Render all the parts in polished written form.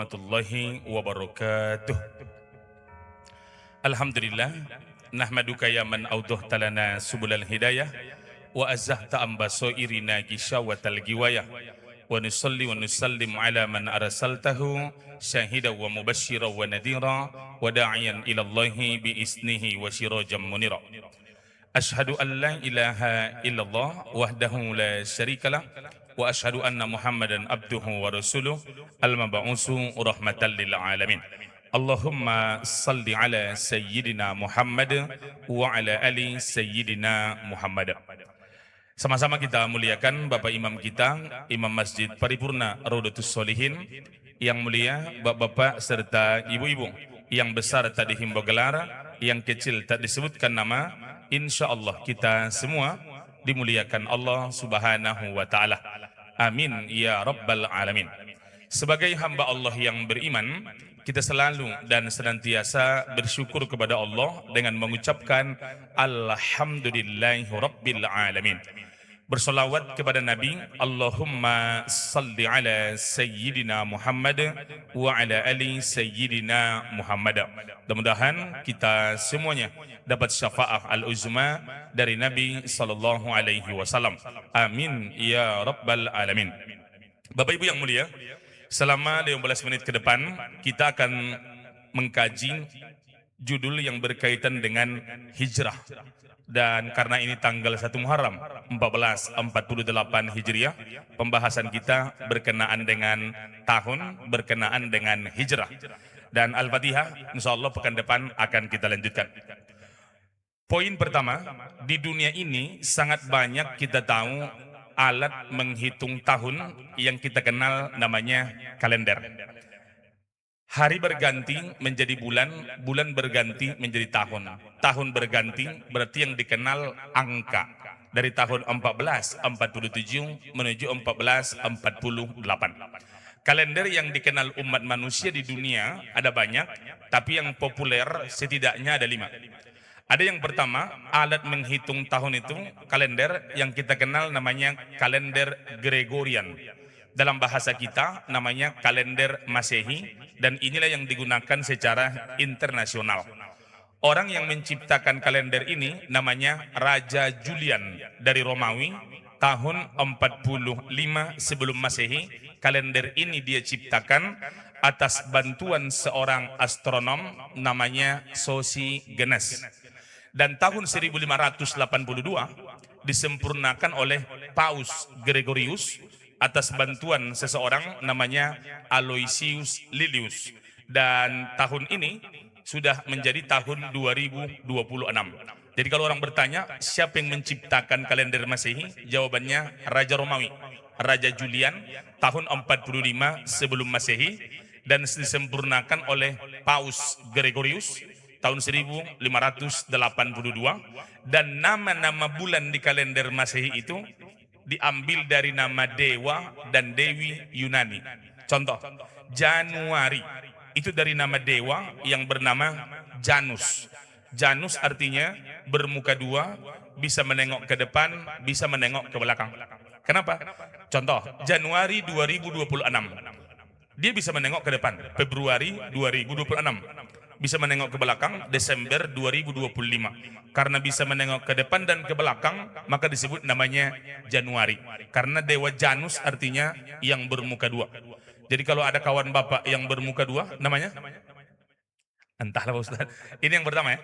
warahmatullahi wabarakatuh. Alhamdulillah, nahmaduka ya man awdahta lana subulal hidayah wa azahta ambasoirina gisyawatal giwayah wa nusalli wa nusallim ala man arsaltahu syahida wa mubashshira wa nadira wa da'iyan ilallahi biisnihi wa sirajan munira. Ashhadu an la ilaha illallah wahdahu la syarikalah wa ashhadu anna Muhammadan abduhu wa rasuluh al-mab'usu rahmatan lil alamin. Allahumma salli ala sayyidina Muhammad wa ala ali sayyidina Muhammad. Sama-sama kita muliakan Bapak Imam kita, Imam Masjid Paripurna Raudatus Sholihin, yang mulia Bapak-bapak serta ibu-ibu, yang besar tak dihimbau gelar, yang kecil tak disebutkan nama. Insya Allah kita semua dimuliakan Allah Subhanahu wa ta'ala. Amin ya Rabbal Alamin. Sebagai hamba Allah yang beriman, kita selalu dan senantiasa bersyukur kepada Allah dengan mengucapkan Alhamdulillahi Rabbil Alamin. Bersolawat kepada Nabi, Allahumma salli ala Sayyidina Muhammad wa ala ali Sayyidina Muhammad. Mudah-mudahan kita semuanya dapat syafa'ah al-uzma dari Nabi sallallahu alaihi wasallam. Amin ya Rabbal Alamin. Bapak Ibu yang mulia, selama 15 menit ke depan kita akan mengkaji judul yang berkaitan dengan hijrah. Dan karena ini tanggal 1 Muharram 1448 Hijriah, pembahasan kita berkenaan dengan tahun, berkenaan dengan hijrah. Dan Al-Fatihah insyaallah pekan depan akan kita lanjutkan. Poin pertama, di dunia ini sangat banyak kita tahu alat menghitung tahun yang kita kenal namanya kalender. Hari berganti menjadi bulan, bulan berganti menjadi tahun. Tahun berganti berarti yang dikenal angka. Dari tahun 1447 menuju 1448. Kalender yang dikenal umat manusia di dunia ada banyak, tapi yang populer setidaknya ada 5. Ada yang pertama, alat menghitung tahun itu, kalender yang kita kenal namanya kalender Gregorian. Dalam bahasa kita namanya kalender Masehi, dan inilah yang digunakan secara internasional. Orang yang menciptakan kalender ini namanya Raja Julian dari Romawi, tahun 45 sebelum Masehi. Kalender ini dia ciptakan atas bantuan seorang astronom namanya Sosigenes. Dan tahun 1582 disempurnakan oleh Paus Gregorius atas bantuan seseorang namanya Aloysius Lilius. Dan tahun ini sudah menjadi tahun 2026. Jadi kalau orang bertanya siapa yang menciptakan kalender Masehi, jawabannya Raja Romawi, Raja Julian, tahun 45 sebelum Masehi, dan disempurnakan oleh Paus Gregorius tahun 1582. Dan nama-nama bulan di kalender Masehi itu diambil dari nama dewa dan dewi Yunani. Contoh, Januari itu dari nama dewa yang bernama Janus. Janus artinya bermuka dua, bisa menengok ke depan, bisa menengok ke belakang. Kenapa? Contoh, Januari 2026. Dia bisa menengok ke depan. Februari 2026. Bisa menengok ke belakang Desember 2025. Karena bisa menengok ke depan dan ke belakang, maka disebut namanya Januari. Karena dewa Janus artinya yang bermuka dua. Jadi kalau ada kawan bapak yang bermuka dua, namanya? Entahlah Pak Ustaz. Ini yang pertama ya.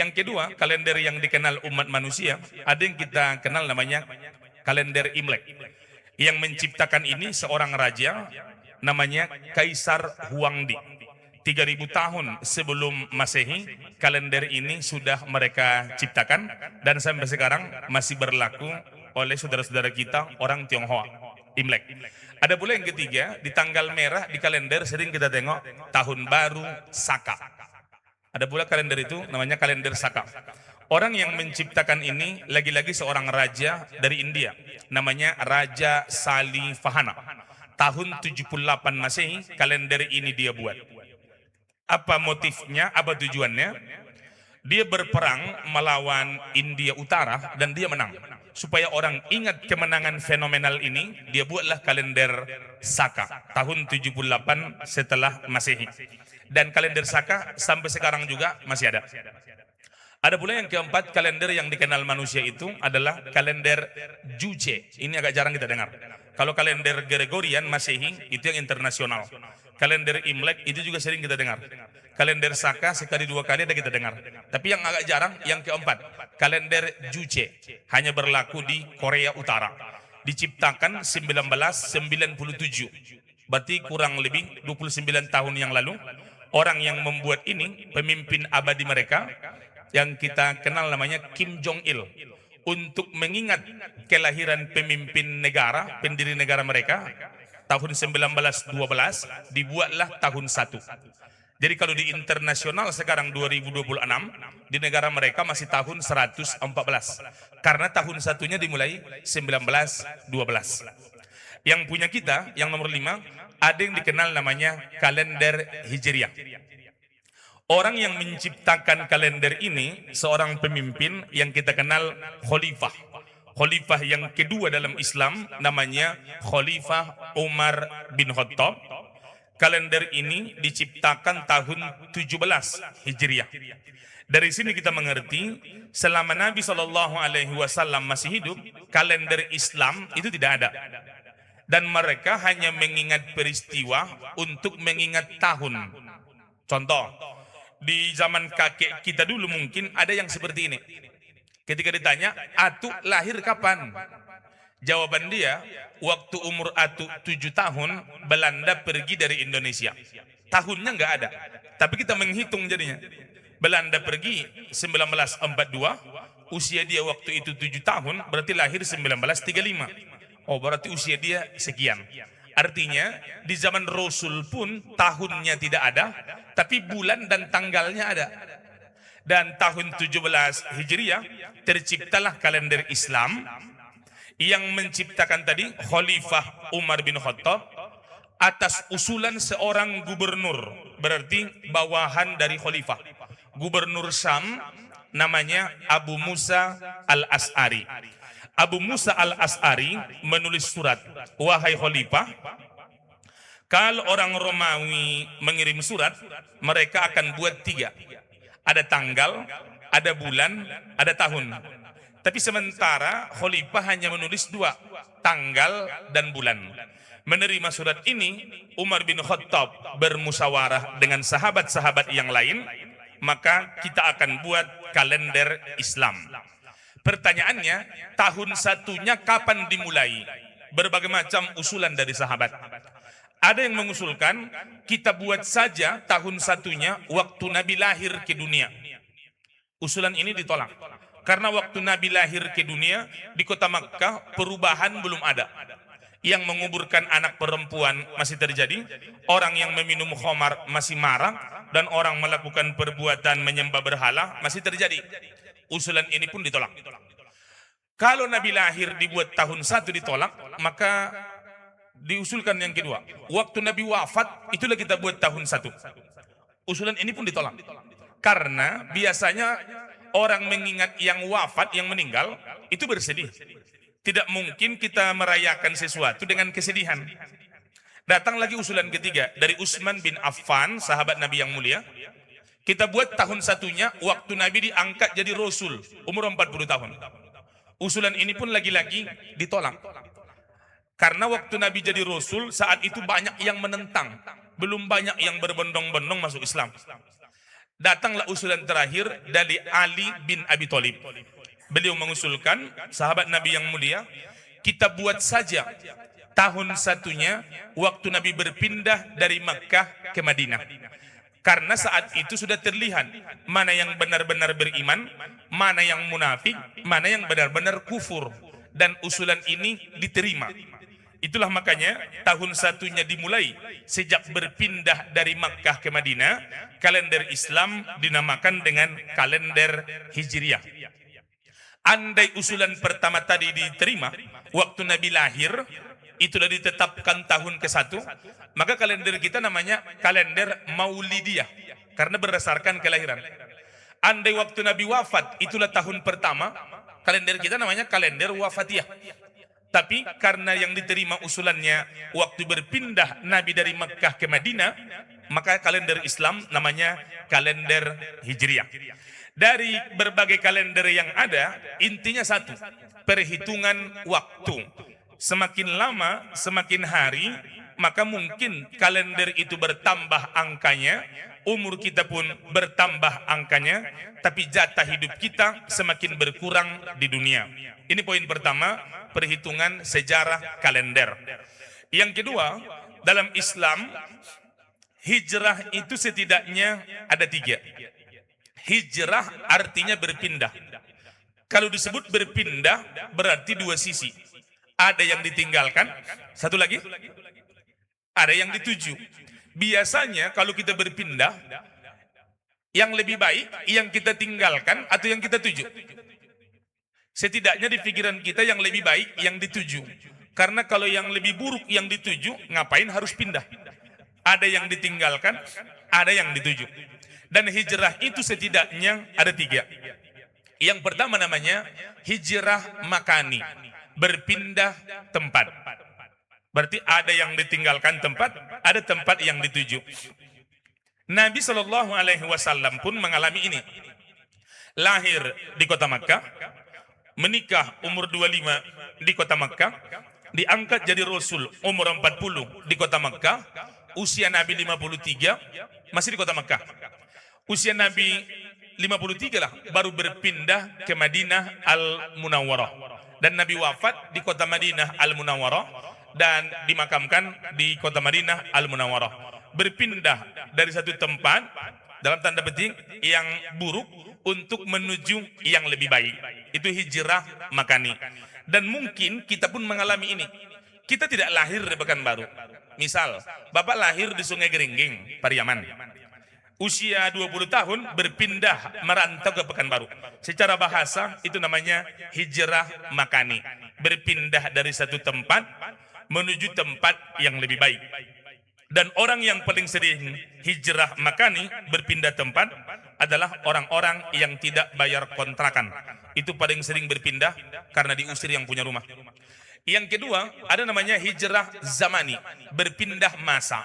Yang kedua, kalender yang dikenal umat manusia, ada yang kita kenal namanya kalender Imlek. Yang menciptakan ini seorang raja, namanya Kaisar Huangdi. 3000 tahun sebelum Masehi, kalender ini sudah mereka ciptakan dan sampai sekarang masih berlaku oleh saudara-saudara kita orang Tionghoa, Imlek. Ada pula yang ketiga, di tanggal merah di kalender sering kita tengok tahun baru Saka. Ada pula kalender itu namanya kalender Saka. Orang yang menciptakan ini lagi-lagi seorang raja dari India, namanya Raja Salifahana. Tahun 78 Masehi, kalender ini dia buat. Apa motifnya, apa tujuannya? Dia berperang melawan India Utara dan dia menang. Supaya orang ingat kemenangan fenomenal ini, dia buatlah kalender Saka tahun 78 setelah Masehi. Dan kalender Saka sampai sekarang juga masih ada. Ada pula yang keempat, kalender yang dikenal manusia itu adalah kalender Juche. Ini agak jarang kita dengar. Kalau kalender Gregorian Masehi itu yang internasional. Kalender Imlek itu juga sering kita dengar. Kalender Saka sekali dua kali ada kita dengar. Tapi yang agak jarang yang keempat, kalender Juche, hanya berlaku di Korea Utara. Diciptakan 1997. Berarti kurang lebih 29 tahun yang lalu. Orang yang membuat ini, pemimpin abadi mereka, yang kita kenal namanya Kim Jong Il. Untuk mengingat kelahiran pemimpin negara, pendiri negara mereka, tahun 1912 dibuatlah tahun 1. Jadi kalau di internasional sekarang 2026, di negara mereka masih tahun 114. Karena tahun satunya dimulai 1912. Yang punya kita, yang nomor 5, ada yang dikenal namanya kalender Hijriah. Orang yang menciptakan kalender ini, seorang pemimpin yang kita kenal Khalifah. Khalifah yang kedua dalam Islam namanya Khalifah Umar bin Khattab. Kalender ini diciptakan tahun 17 Hijriah. Dari sini kita mengerti selama Nabi SAW masih hidup, kalender Islam itu tidak ada. Dan mereka hanya mengingat peristiwa untuk mengingat tahun. Contoh, di zaman kakek kita dulu mungkin ada yang seperti ini. Ketika ditanya, Atuk lahir kapan? Jawaban dia, waktu umur Atuk 7 tahun, Belanda pergi dari Indonesia. Tahunnya nggak ada, tapi kita menghitung jadinya. Belanda pergi 1942, usia dia waktu itu 7 tahun, berarti lahir 1935. Oh, berarti usia dia sekian. Artinya, di zaman Rasul pun tahunnya tidak ada, tapi bulan dan tanggalnya ada. Dan tahun 17 Hijriah, terciptalah kalender Islam. Yang menciptakan tadi Khalifah Umar bin Khattab atas usulan seorang gubernur, berarti bawahan dari khalifah. Gubernur Syam namanya Abu Musa al-As'ari. Abu Musa al-As'ari menulis surat, wahai khalifah, kalau orang Romawi mengirim surat, mereka akan buat 3. Ada tanggal, ada bulan, ada tahun. Tapi sementara khalifah hanya menulis 2, tanggal dan bulan. Menerima surat ini, Umar bin Khattab bermusyawarah dengan sahabat-sahabat yang lain, maka kita akan buat kalender Islam. Pertanyaannya, tahun satunya kapan dimulai? Berbagai macam usulan dari sahabat. Ada yang mengusulkan, kita buat saja tahun satunya waktu Nabi lahir ke dunia. Usulan ini ditolak. Karena waktu Nabi lahir ke dunia, di kota Makkah, perubahan belum ada. Yang menguburkan anak perempuan masih terjadi, orang yang meminum khamar masih marak, dan orang melakukan perbuatan menyembah berhala masih terjadi. Usulan ini pun ditolak. Kalau Nabi lahir dibuat tahun 1 ditolak, maka diusulkan yang kedua. Waktu Nabi wafat, itulah kita buat tahun 1. Usulan ini pun ditolak. Karena biasanya orang mengingat yang wafat, yang meninggal, itu bersedih. Tidak mungkin kita merayakan sesuatu dengan kesedihan. Datang lagi usulan ketiga dari Utsman bin Affan, sahabat Nabi yang mulia. Kita buat tahun satunya waktu Nabi diangkat jadi Rasul, umur 40 tahun. Usulan ini pun lagi-lagi ditolak. Karena waktu Nabi jadi Rasul, saat itu banyak yang menentang. Belum banyak yang berbondong-bondong masuk Islam. Datanglah usulan terakhir dari Ali bin Abi Thalib. Beliau mengusulkan, sahabat Nabi yang mulia, kita buat saja tahun satunya waktu Nabi berpindah dari Makkah ke Madinah. Karena saat itu sudah terlihat mana yang benar-benar beriman, mana yang munafik, mana yang benar-benar kufur. Dan usulan ini diterima. Itulah makanya tahun satunya dimulai sejak berpindah dari Makkah ke Madinah. Kalender Islam dinamakan dengan kalender Hijriah. Andai usulan pertama tadi diterima, waktu Nabi lahir, itulah ditetapkan tahun ke-1, maka kalender kita namanya kalender Maulidiyah, karena berdasarkan kelahiran. Andai waktu Nabi wafat, itulah tahun pertama, kalender kita namanya kalender Wafatiyah. Tapi karena yang diterima usulannya waktu berpindah Nabi dari Makkah ke Madinah, maka kalender Islam namanya kalender Hijriah. Dari berbagai kalender yang ada, intinya satu, perhitungan waktu. Semakin lama, semakin hari, maka mungkin kalender itu bertambah angkanya, umur kita pun bertambah angkanya, tapi jatah hidup kita semakin berkurang di dunia. Ini poin pertama, perhitungan sejarah kalender. Yang kedua, dalam Islam, hijrah itu setidaknya ada 3. Hijrah artinya berpindah. Kalau disebut berpindah, berarti 2 sisi. Ada yang ditinggalkan, satu lagi, ada yang dituju. Biasanya kalau kita berpindah, yang lebih baik yang kita tinggalkan atau yang kita tuju? Setidaknya di pikiran kita yang lebih baik yang dituju. Karena kalau yang lebih buruk yang dituju, ngapain harus pindah? Ada yang ditinggalkan, ada yang dituju. Dan hijrah itu setidaknya ada 3. Yang pertama namanya hijrah makani, berpindah tempat. Berarti ada yang ditinggalkan tempat, ada tempat yang dituju. Nabi SAW pun mengalami ini. Lahir di kota Makkah, menikah umur 25 di kota Makkah, diangkat jadi Rasul umur 40 di kota Makkah, usia Nabi 53 masih di kota Makkah. Usia Nabi 53 lah baru berpindah ke Madinah Al-Munawwarah. Dan Nabi wafat di kota Madinah Al-Munawwarah dan dimakamkan di kota Madinah Al-Munawwarah. Berpindah dari satu tempat dalam tanda petik yang buruk untuk menuju yang lebih baik. Itu hijrah makani. Dan mungkin kita pun mengalami ini. Kita tidak lahir di Pekanbaru. Misal, Bapak lahir di Sungai Geringging, Pariaman. Usia 20 tahun berpindah merantau ke Pekanbaru. Secara bahasa itu namanya hijrah makani. Berpindah dari satu tempat menuju tempat yang lebih baik. Dan orang yang paling sering hijrah makani, berpindah tempat, adalah orang-orang yang tidak bayar kontrakan. Itu paling sering berpindah karena diusir yang punya rumah. Yang kedua, ada namanya hijrah zamani, berpindah masa.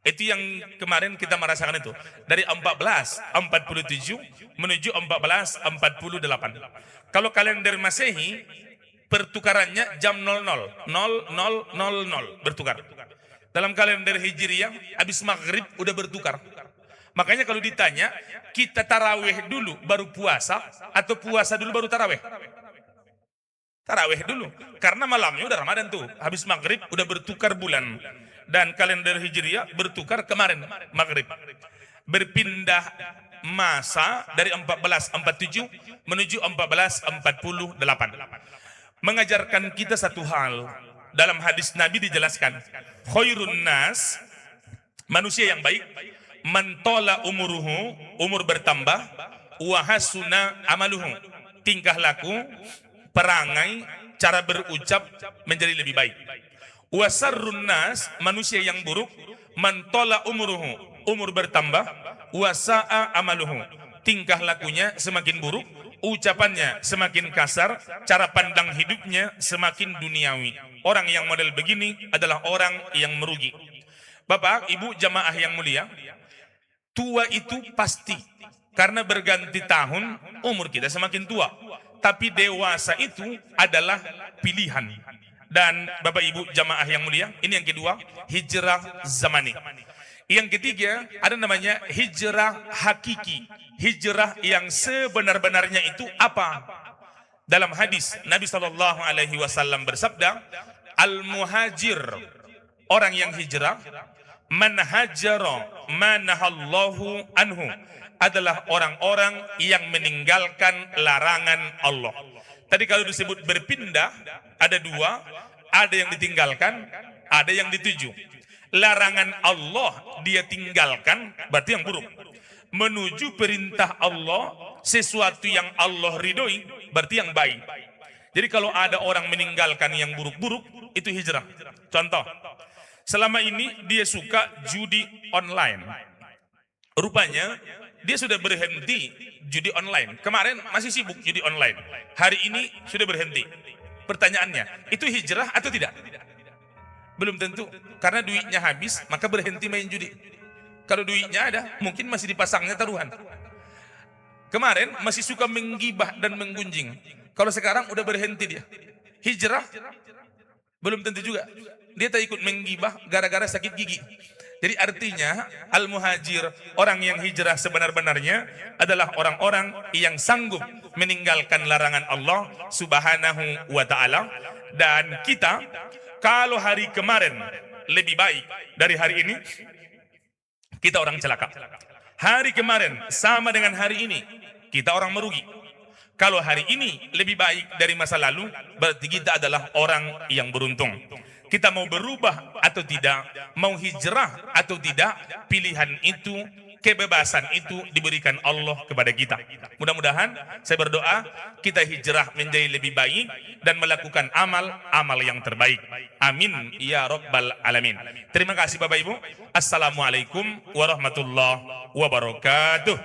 Itu yang kemarin kita merasakan itu. Dari 1447 menuju 1448. Kalau kalender Masehi, pertukarannya jam 00:00 bertukar. Dalam kalender Hijriah, habis maghrib udah bertukar. Makanya kalau ditanya, kita tarawih dulu baru puasa, atau puasa dulu baru tarawih? Tarawih dulu. Karena malamnya udah Ramadan tuh. Habis maghrib udah bertukar bulan. Dan kalender Hijriah bertukar kemarin, maghrib. Berpindah masa dari 1447 menuju 1448. Mengajarkan kita satu hal. Dalam hadis Nabi dijelaskan, khairun nas, manusia yang baik, man tola umuruhu, umur bertambah, wa hasuna amaluhu, tingkah laku, perangai, cara berucap menjadi lebih baik. Wa sarrun nas, manusia yang buruk, man tola umuruhu, umur bertambah, wa sa'a amaluhu, tingkah lakunya semakin buruk, ucapannya semakin kasar, cara pandang hidupnya semakin duniawi. Orang yang model begini adalah orang yang merugi. Bapak, Ibu, jamaah yang mulia, tua itu pasti. Karena berganti tahun, umur kita semakin tua. Tapi dewasa itu adalah pilihan. Dan Bapak Ibu jamaah yang mulia, ini yang kedua, hijrah zamani. Yang ketiga, ada namanya hijrah hakiki. Hijrah yang sebenar-benarnya itu apa? Dalam hadis Nabi SAW bersabda, al-muhajir, orang yang hijrah, man hajara manahallahu anhu, adalah orang-orang yang meninggalkan larangan Allah. Tadi kalau disebut berpindah, ada dua, ada yang ditinggalkan, ada yang dituju. Larangan Allah dia tinggalkan, berarti yang buruk. Menuju perintah Allah, sesuatu yang Allah ridhoi, berarti yang baik. Jadi kalau ada orang meninggalkan yang buruk-buruk, itu hijrah. Contoh, selama ini dia suka judi online. Rupanya dia sudah berhenti judi online. Kemarin masih sibuk judi online. Hari ini sudah berhenti. Pertanyaannya, itu hijrah atau tidak? Belum tentu. Karena duitnya habis, maka berhenti main judi. Kalau duitnya ada, mungkin masih dipasangnya taruhan. Kemarin masih suka menggibah dan menggunjing. Kalau sekarang udah berhenti dia. Hijrah? Belum tentu juga. Dia tak ikut menggibah gara-gara sakit gigi. Jadi artinya al-muhajir, orang yang hijrah sebenar-benarnya adalah orang-orang yang sanggup meninggalkan larangan Allah Subhanahu wa ta'ala. Dan kita, kalau hari kemarin lebih baik dari hari ini, kita orang celaka. Hari kemarin sama dengan hari ini, kita orang merugi. Kalau hari ini lebih baik dari masa lalu, berarti kita adalah orang yang beruntung. Kita mau berubah atau tidak, mau hijrah atau tidak, pilihan itu, kebebasan itu diberikan Allah kepada kita. Mudah-mudahan saya berdoa kita hijrah menjadi lebih baik dan melakukan amal yang terbaik. Amin ya rabbal alamin. Terima kasih Bapak Ibu. Assalamualaikum warahmatullahi wabarakatuh.